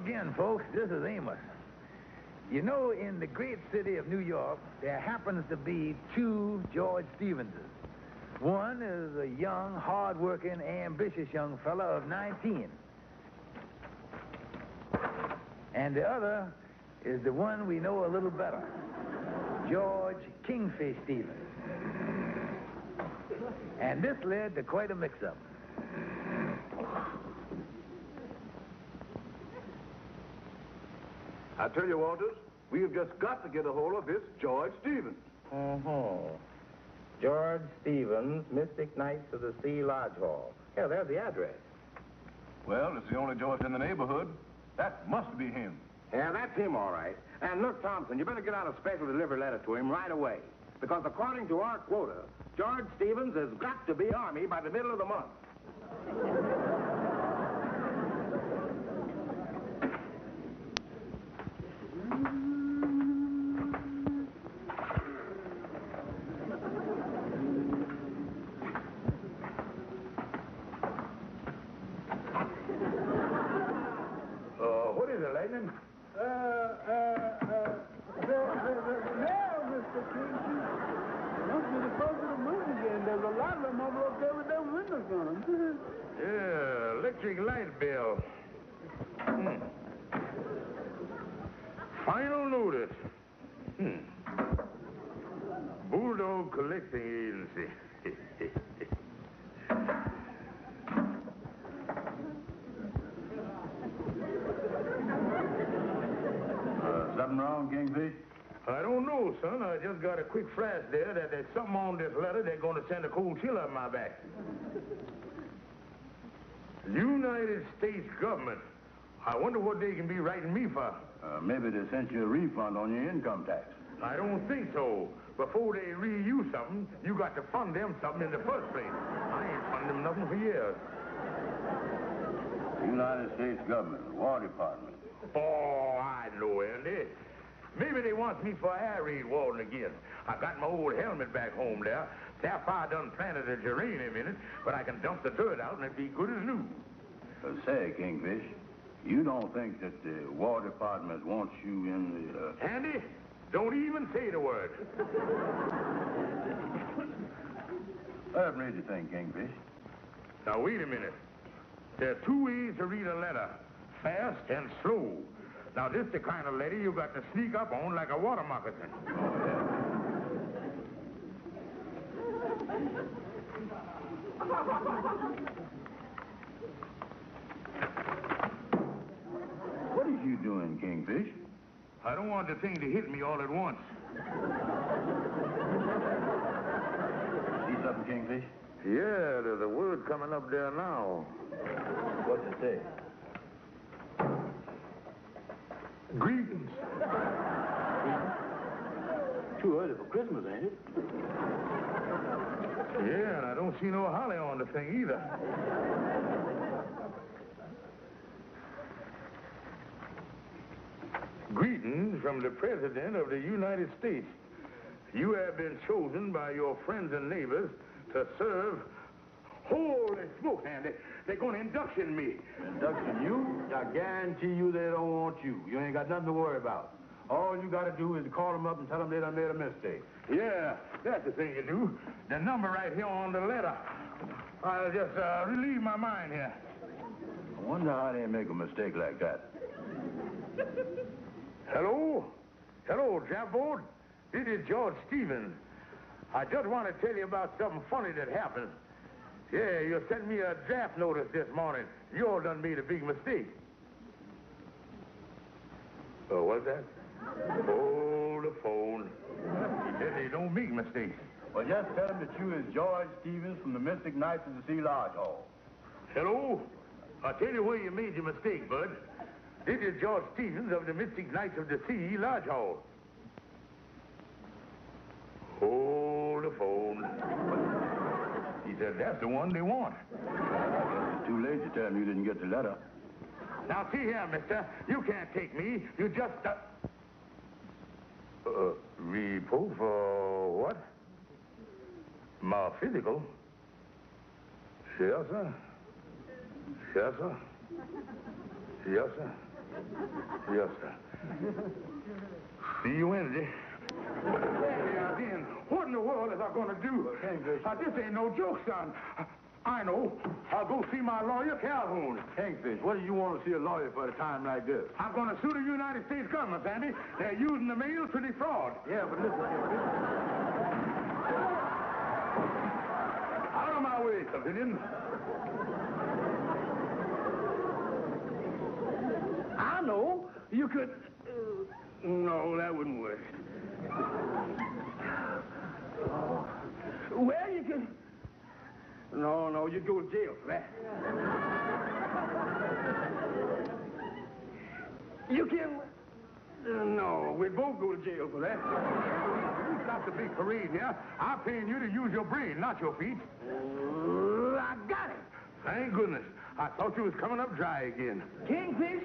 again, folks. This is Amos. You know, in the great city of New York, there happens to be two George Stevenses. One is a young, hard-working, ambitious young fella of 19. And the other is the one we know a little better, George Kingfish Stevens. And this led to quite a mix-up. I tell you, Walters, we have just got to get a hold of this George Stevens. George Stevens, Mystic Knights of the Sea Lodge Hall. Yeah, there's the address. Well, it's the only George in the neighborhood. That must be him. Yeah, that's him, all right. And look, Thompson, you better get out a special delivery letter to him right away. Because according to our quota, George Stevens has got to be Army by the middle of the month. What is it, Lightning? Mr. Kingfish. Must be the first of the month again. There's a lot of them over up there with them windows on them. Yeah, electric light bill. Final notice. Bulldog Collecting Agency. Something wrong, Kingfish? I don't know, son. I just got a quick flash there that there's something on this letter they're going to send a cold chill up my back. United States government. I wonder what they can be writing me for. Maybe they sent you a refund on your income tax. I don't think so. Before they re-use something, you got to fund them something in the first place. I ain't funded them nothing for years. United States government, War Department. Oh, I know, Andy. Maybe they want me for air raid warden again. I got my old helmet back home there. Sapphire done planted a geranium in it, but I can dump the dirt out and it'd be good as new. Say, Kingfish, you don't think that the War Department wants you in the... Andy, don't even say the word. I've read the thing, Kingfish. Now, wait a minute. There are two ways to read a letter, fast and slow. Now, this is the kind of letter you got to sneak up on like a water moccasin. What are you doing, Kingfish? I don't want the thing to hit me all at once. See something, Kingfish? Yeah, there's a word coming up there now. What's it say? Greetings. Too early for Christmas, ain't it? Yeah, and I don't see no holly on the thing either. Greetings from the President of the United States. You have been chosen by your friends and neighbors to serve... Holy smoke, Andy. They're going to induction me. Induction you? I guarantee you they don't want you. You ain't got nothing to worry about. All you got to do is call them up and tell them they done made a mistake. Yeah, that's the thing you do. The number right here on the letter. I'll just relieve my mind here. I wonder how they make a mistake like that. Hello? Hello, Japboard. This is George Stevens. I just want to tell you about something funny that happened. Yeah, you sent me a draft notice this morning. You all done made a big mistake. Oh, what's that? Hold the phone. He said they don't make mistakes. Well, just tell them that you is George Stevens from the Mystic Knights of the Sea Lodge Hall. Hello? I'll tell you where you made your mistake, bud. This is George Stevens of the Mystic Knights of the Sea Lodge Hall. Hold the phone. He said that's the one they want. I guess it's too late to tell them you didn't get the letter. Now, see here, mister. You can't take me. You just... report for what? My physical? Yes, sir. Yes, sir. Yes, sir. Yes, sir. See you Wednesday. Yeah, then, what in the world is I going to do? This ain't no joke, son. I know. I'll go see my lawyer, Calhoun. Kingfish, what do you want to see a lawyer for at a time like this? I'm going to sue the United States government, Sandy. They're using the mail to defraud. Yeah, but listen, Out of my way, civilian. I know. You could... no, that wouldn't work. Well, you could... No, you'd go to jail for that. You can... no, we'd both go to jail for that. You got the big parade here. I'm paying you to use your brain, not your feet. I got it. Thank goodness. I thought you was coming up dry again. Kingfish,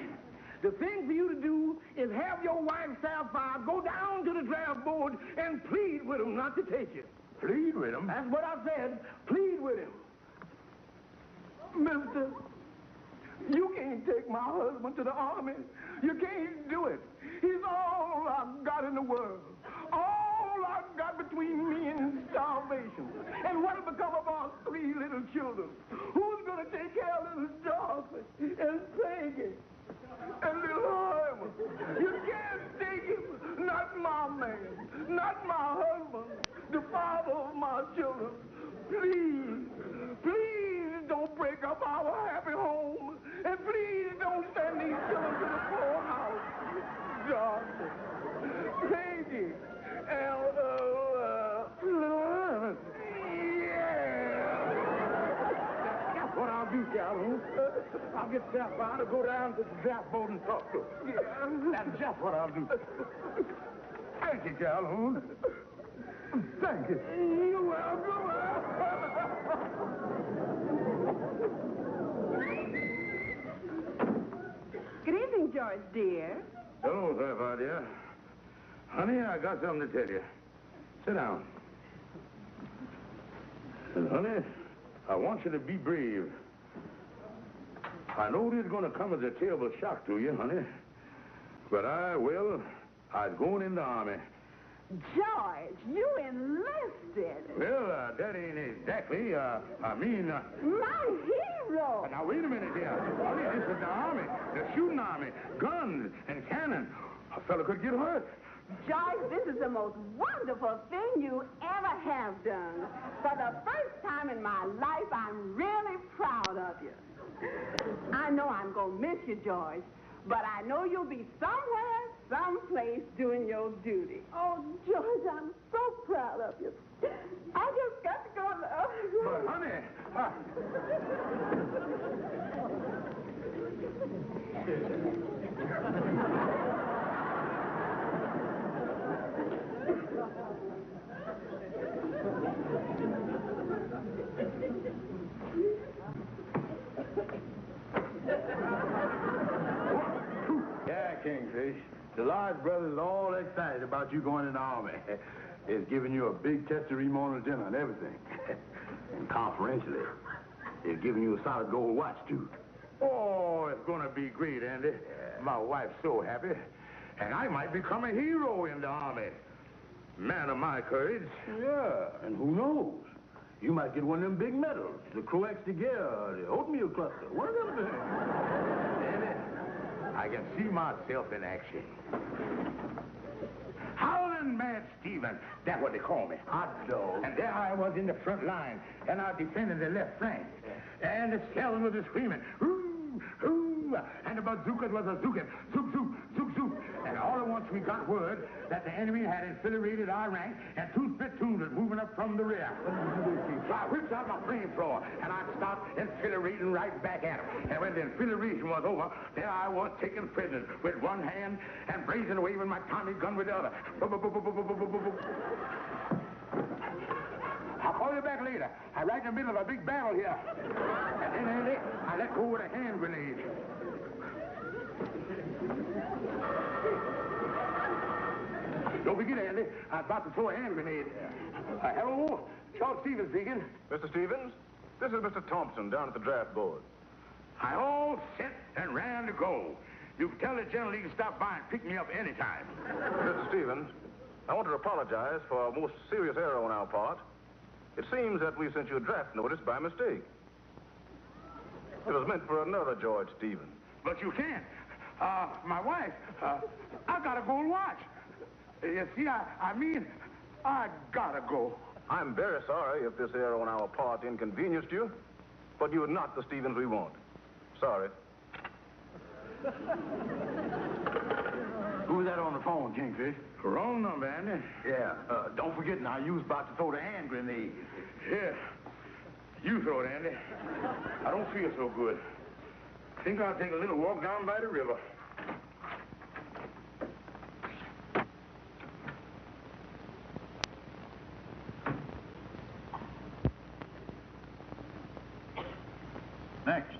the thing for you to do is have your wife, Sapphire, go down to the draft board and plead with him not to take you. Plead with him? That's what I said. Plead with him. Mister, you can't take my husband to the army. You can't do it. He's all I've got in the world. All I've got between me and starvation. And what'll become of our 3 little children? Who's going to take care of little Dorothy and Peggy and little Harlem? You can't take him. Not my man. Not my husband. The father of my children. Please, please don't break up our happy home. And please don't send these children to the poorhouse. Dorothy, Peggy, and yeah. That's what I'll do, Calhoun. I'll get Sapphire to go down to the draft board and talk to her. Yeah. That's just what I'll do. Thank you, Calhoun. Thank you. You're welcome. Good evening, George, dear. Hello, Sapphire, dear. Honey, I got something to tell you. Sit down. And, honey, I want you to be brave. I know this is going to come as a terrible shock to you, honey. But I was going in the army. George, you enlisted. Well, that ain't exactly, My hero. Now, wait a minute here. Honey, this is the army, the shooting army, guns and cannon. A fella could get hurt. George, this is the most wonderful thing you ever have done. For the first time in my life, I'm really proud of you. I know I'm going to miss you, George, but I know you'll be somewhere, someplace doing your duty. Oh, George, I'm so proud of you. I just got to go now. But, honey, Yeah, Kingfish. The Lodge brothers are all excited about you going in the army. It's giving you a big testimonial dinner and everything. And confidentially, they're giving you a solid gold watch, too. oh, it's going to be great, Andy. Yeah. My wife's so happy. And I might become a hero in the army. Man of my courage. Yeah, and who knows? You might get one of them big medals, the Croix de Guerre, the oatmeal cluster, one of them things. Andy, I can see myself in action. Howling Mad Steven, that's what they call me. Hot dog. And there I was in the front line, and I defended the left flank. And the shells were screaming, hoo, hoo, and the bazookas was a zooking, zook, zook, zook, zook. And all at once we got word that the enemy had infiltrated our rank, and 2 spittoons was moving up from the rear. So I whipped out my flamethrower, and I started infiltrating right back at them. And when the infiltration was over, there I was taking prisoners with one hand and blazing away with my Tommy gun with the other. I'll call you back later. I'm right in the middle of a big battle here. And then, Andy, I let go with a hand grenade. Don't forget, Andy, I'm about to throw a hand grenade. Hello? Charles Stevens speaking. Mr. Stevens, this is Mr. Thompson down at the draft board. I all set and ran to go. You can tell the general he can stop by and pick me up anytime. Mr. Stevens, I want to apologize for a most serious error on our part. It seems that we sent you a draft notice by mistake. It was meant for another George Stevens. But you can't. My wife, I got a gold watch. You see, I gotta go. I'm very sorry if this error on our part inconvenienced you, but you are not the Stevens we want. Sorry. Who's that on the phone, Kingfish? Wrong number, Andy. Yeah, don't forget now, you was about to throw the hand grenade. Yeah, you throw it, Andy. I don't feel so good. Think I'll take a little walk down by the river. Next.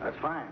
That's fine.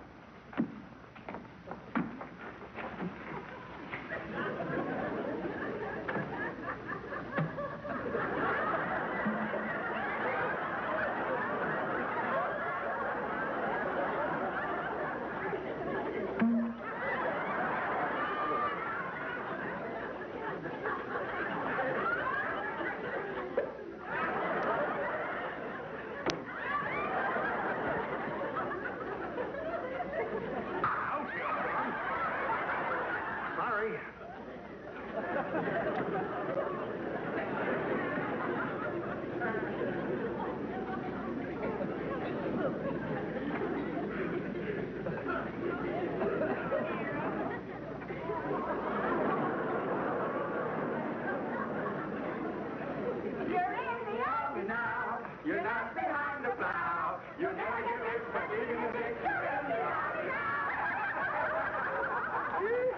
You're not behind the plow. You never get it, but you're in the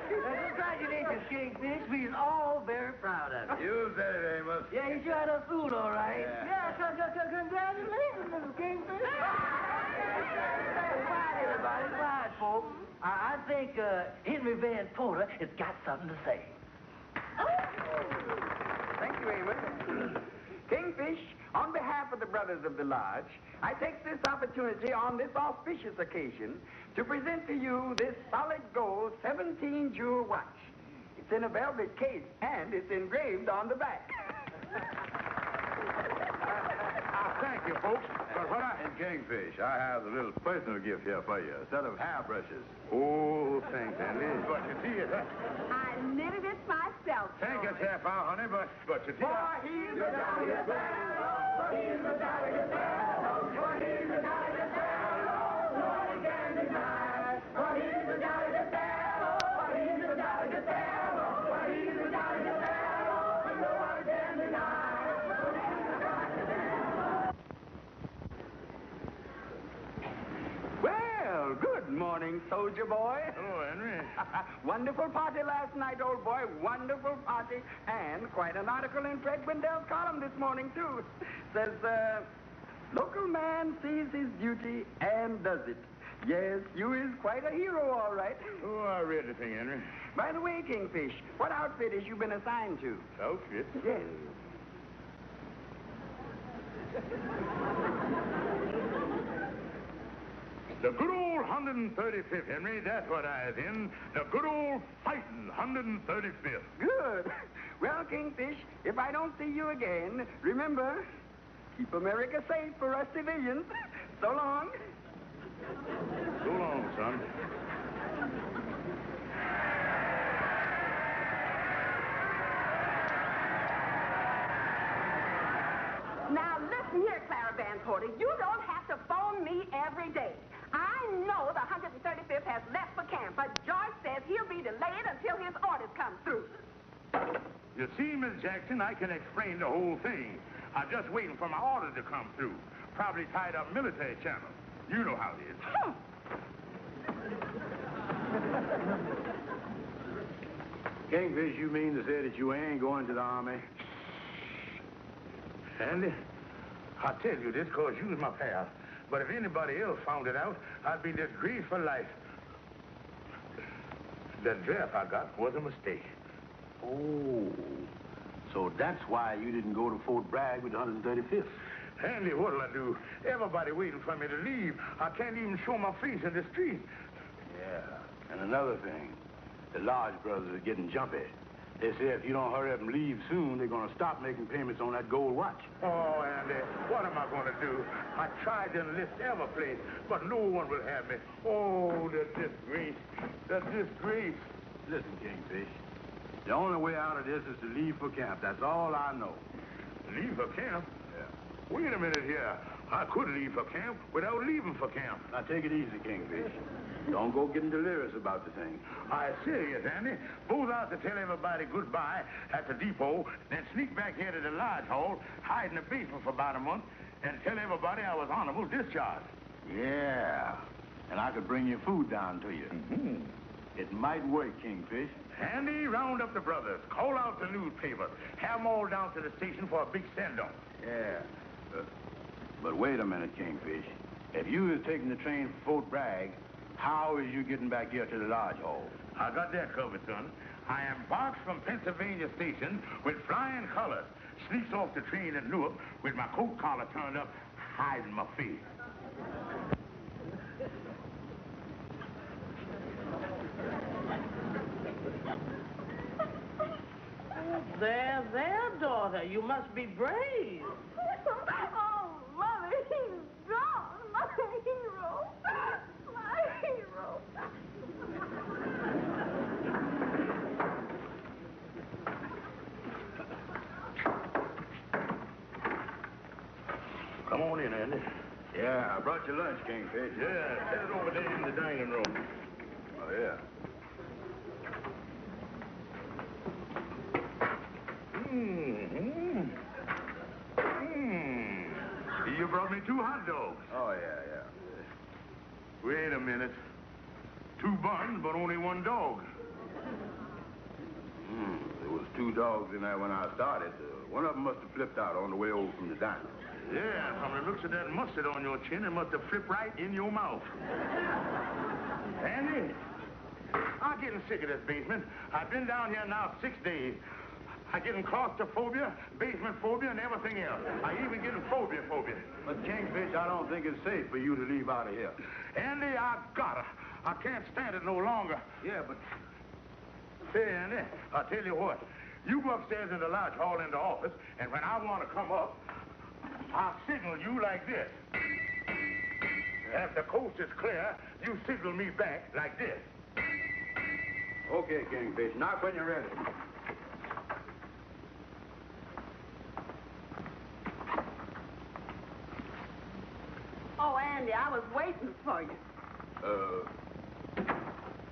Congratulations, Kingfish. We're all very proud of you. You said it, Amos. Yeah, you sure had a fool, all right. Yeah, congratulations, Mr. Kingfish. Quiet, everybody. Quiet, folks. I think Henry Van Porter has got something to say. Thank you, Amos. Kingfish, on behalf of the Brothers of the Lodge, I take this opportunity on this auspicious occasion to present to you this solid gold 17-jewel watch. It's in a velvet case, and it's engraved on the back. Thank you, folks. But what And Kingfish, I have a little personal gift here for you. A set of hairbrushes. Oh, thanks, Andy. But you see it, huh? I knitted it myself. Take a half hour, honey, but you see it. He's a jolly fellow. He's a jolly fellow. He's a jolly fellow. No one can deny. He's a jolly fellow. He's a jolly fellow. He's a jolly fellow. No one can deny. Well, good morning, soldier boy. Hello, Henry. Wonderful party last night, old boy. Wonderful party. And quite an article in Fred Wendell's column this morning, too. Says, local man sees his duty and does it. Yes, you is quite a hero, all right. Oh, I read the thing, Henry. By the way, Kingfish, what outfit has you been assigned to? Outfit? Yes. The good old 135th, Henry. That's what I was in. The good old fighting 135th. Good. Well, Kingfish, if I don't see you again, remember, keep America safe for us civilians. So long. So long, son. Now, listen here, Clara Van Porter. You don't have to phone me every day. I know the 135th has left for camp, but George says he'll be delayed until his orders come through. You see, Miss Jackson, I can explain the whole thing. I'm just waiting for my order to come through. Probably tied up military channels. You know how it is. Kingfish, you mean to say that you ain't going to the Army? Andy, I tell you this because you's my pal. But if anybody else found it out, I'd be disgraced for life. That draft I got was a mistake. Oh, so that's why you didn't go to Fort Bragg with the 135th. Andy, what'll I do? Everybody waiting for me to leave. I can't even show my face in the street. Yeah, and another thing, the Lodge brothers are getting jumpy. They say if you don't hurry up and leave soon, they're going to stop making payments on that gold watch. Oh, Andy, what am I going to do? I tried to enlist every place, but no one will have me. Oh, the disgrace. The disgrace. Listen, Kingfish, the only way out of this is to leave for camp. That's all I know. Leave for camp? Yeah. Wait a minute here. I could leave for camp without leaving for camp. Now, take it easy, Kingfish. Don't go getting delirious about the thing. I'm serious, Andy. Goes out to tell everybody goodbye at the depot, then sneak back here to the lodge hall, hide in the basement for about a month, and tell everybody I was honorable discharged. Yeah, and I could bring your food down to you. Mm-hmm. It might work, Kingfish. Andy, round up the brothers. Call out the newspapers. Have them all down to the station for a big send-off. Yeah. But wait a minute, Kingfish. If you was taking the train for Fort Bragg, how is you getting back here to the lodge hall? I got that covered, son. I embarks from Pennsylvania Station with flying colors. Sneaks off the train at Newark with my coat collar turned up, hiding my face. There, daughter. You must be brave. Oh, Mother, he's gone. My hero. My hero. Come on in, Andy. Yeah, I brought you lunch, Kingfish. Yeah, set it over there in the dining room. Oh, yeah. You brought me 2 hot dogs. Oh, yeah. Wait a minute. 2 buns, but only 1 dog. There was 2 dogs in there when I started. One of them must have flipped out on the way over from the diner. Yeah, from the looks of that mustard on your chin, it must have flipped right in your mouth. Andy, I'm getting sick of this basement. I've been down here now 6 days. I'm getting claustrophobia, basement phobia, and everything else. I even getting phobia. But, Kingfish, I don't think it's safe for you to leave out of here. Andy, I gotta. I can't stand it no longer. Yeah, but... Say, Andy, I'll tell you what. You go upstairs in the lodge hall in the office, and when I want to come up, I'll signal you like this. And if the coast is clear, you signal me back like this. Okay, Kingfish, knock when you're ready. Oh, Andy, I was waiting for you.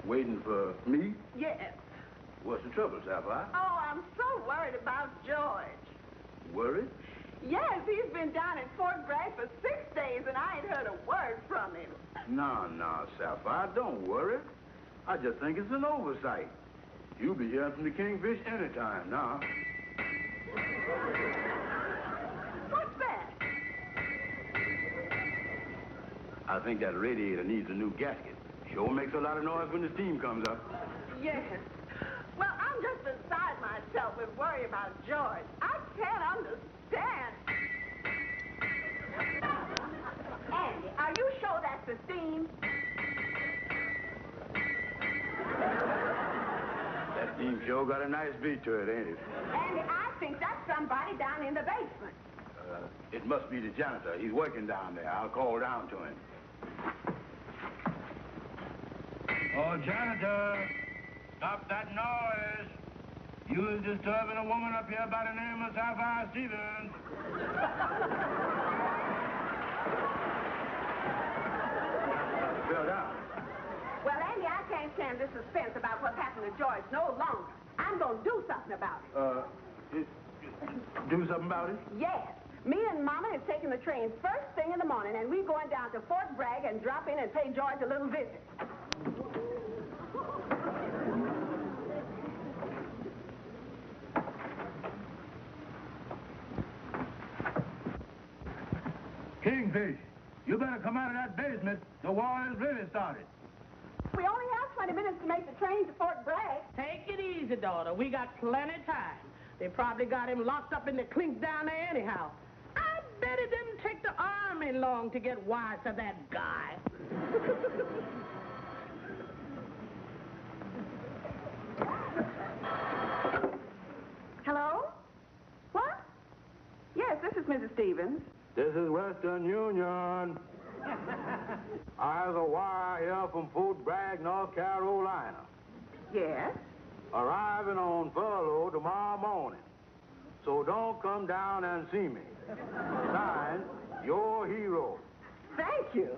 Waiting for me? Yes. What's the trouble, Sapphire? Oh, I'm so worried about George. Worried? Yes, he's been down at Fort Bragg for 6 days, and I ain't heard a word from him. No, Sapphire, don't worry. I just think it's an oversight. You'll be hearing from the Kingfish anytime now. What's that? I think that radiator needs a new gasket. Sure makes a lot of noise when the steam comes up. Yes. Well, I'm just beside myself with worry about George. I can't understand. Andy, are you sure that's the steam? That steam sure got a nice beat to it, ain't it? Andy, I think that's somebody down in the basement. It must be the janitor. He's working down there. I'll call down to him. Oh, janitor, stop that noise. You was disturbing a woman up here by the name of Sapphire Stevens. Fell down. Well, Andy, I can't stand this suspense about what happened to George no longer. I'm going to do something about it. Do something about it? Yes. Me and Mama is taking the train first thing in the morning, and we're going down to Fort Bragg and drop in and pay George a little visit. Kingfish, you better come out of that basement. The war has really started. We only have 20 minutes to make the train to Fort Bragg. Take it easy, daughter. We got plenty of time. They probably got him locked up in the clink down there anyhow. I bet it didn't take the army long to get wise to that guy. Hello? What? Yes, this is Mrs. Stevens. This is Western Union. I have a wire here from Fort Bragg, North Carolina. Yes? Arriving on furlough tomorrow morning. So don't come down and see me. Signed, your hero. Thank you.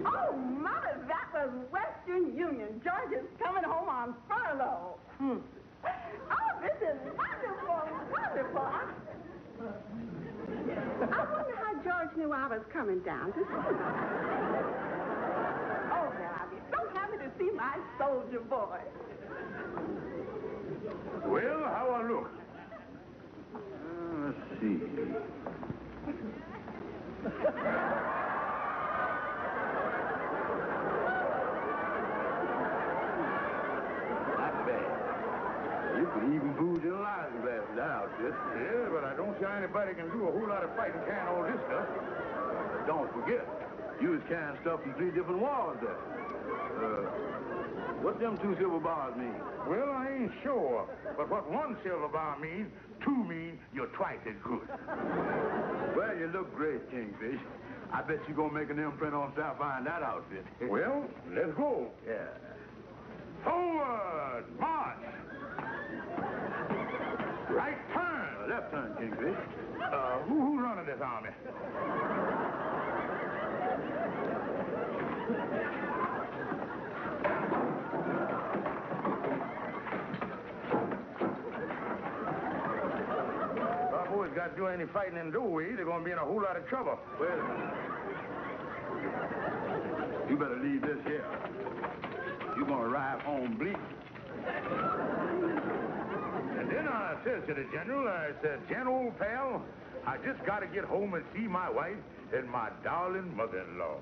Oh, Mother, that was Western Union. George is coming home on furlough. Oh, this is wonderful, wonderful. I wonder how George knew I was coming down to see him. Oh, well, I'll be so happy to see my soldier boy. Well, how I look? Let's see. Not bad. You could even booze your lives glass with that outfit. Yeah, but I don't see how anybody can do a whole lot of fighting carrying all this stuff. Don't forget, you was carrying stuff from 3 different wars there. What them 2 silver bars mean? Well, I ain't sure. But what 1 silver bar means, 2 mean you're twice as good. Well, you look great, Kingfish. I bet you're gonna make an imprint on Sapphire in that outfit. Well, let's go. Yeah. Forward! March! Right turn! Left turn, Kingfish. Who's running this army? Boys got to do any fighting in Dewey, they're going to be in a whole lot of trouble. Wait a minute. You better leave this here. You're going to arrive home bleeding. And then I says to the general, I said, General, old pal, I just got to get home and see my wife and my darling mother-in-law.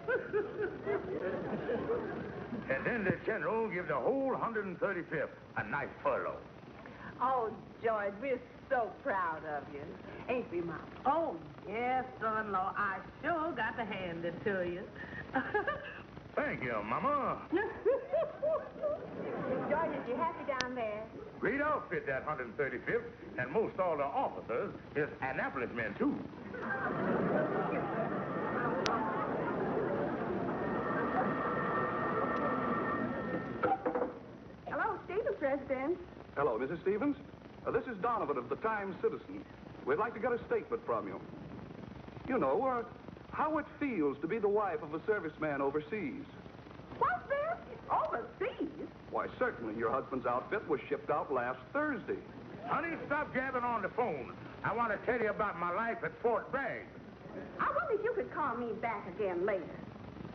And then the general give the whole 135th a nice furlough. Oh, George, we're so proud of you. Ain't we, Mom? Oh, yes, son-in-law. I sure got to hand it to you. Thank you, Mama. George, is you happy down there? Great outfit, that 135th, and most all the officers is Annapolis men, too. Hello, Stevens residence. Hello, Mrs. Stevens. This is Donovan of the Times-Citizen. We'd like to get a statement from you. You know, how it feels to be the wife of a serviceman overseas. What's this? Overseas? Why, certainly. Your husband's outfit was shipped out last Thursday. Honey, stop gabbing on the phone. I want to tell you about my life at Fort Bragg. I wonder if you could call me back again later.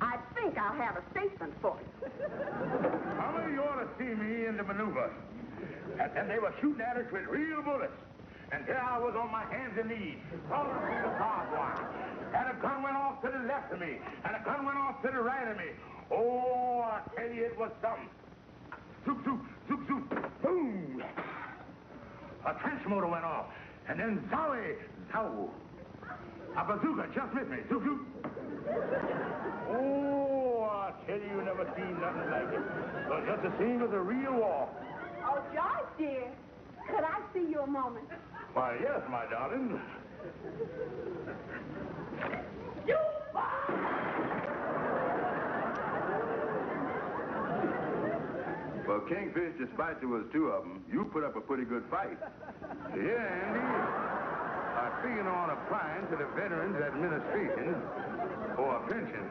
I think I'll have a statement for you. Mama, you ought to see me in the maneuver. And they were shooting at us with real bullets. And there I was on my hands and knees, crawling through the barbed wire. And a gun went off to the left of me, and a gun went off to the right of me. Oh, I tell you, it was something. Zoop, zoop, zoop, zoop, boom. A trench motor went off, and then zowie, zow. A bazooka just missed me, zoop, zoop. Oh, I tell you, never seen nothing like it. It was just the same as a real war. Oh, George, dear, could I see you a moment? Why, yes, my darling. You Well, Kingfish, despite there was 2 of them, you put up a pretty good fight. Yeah, Andy. I figure on applying to the Veterans Administration for a pension.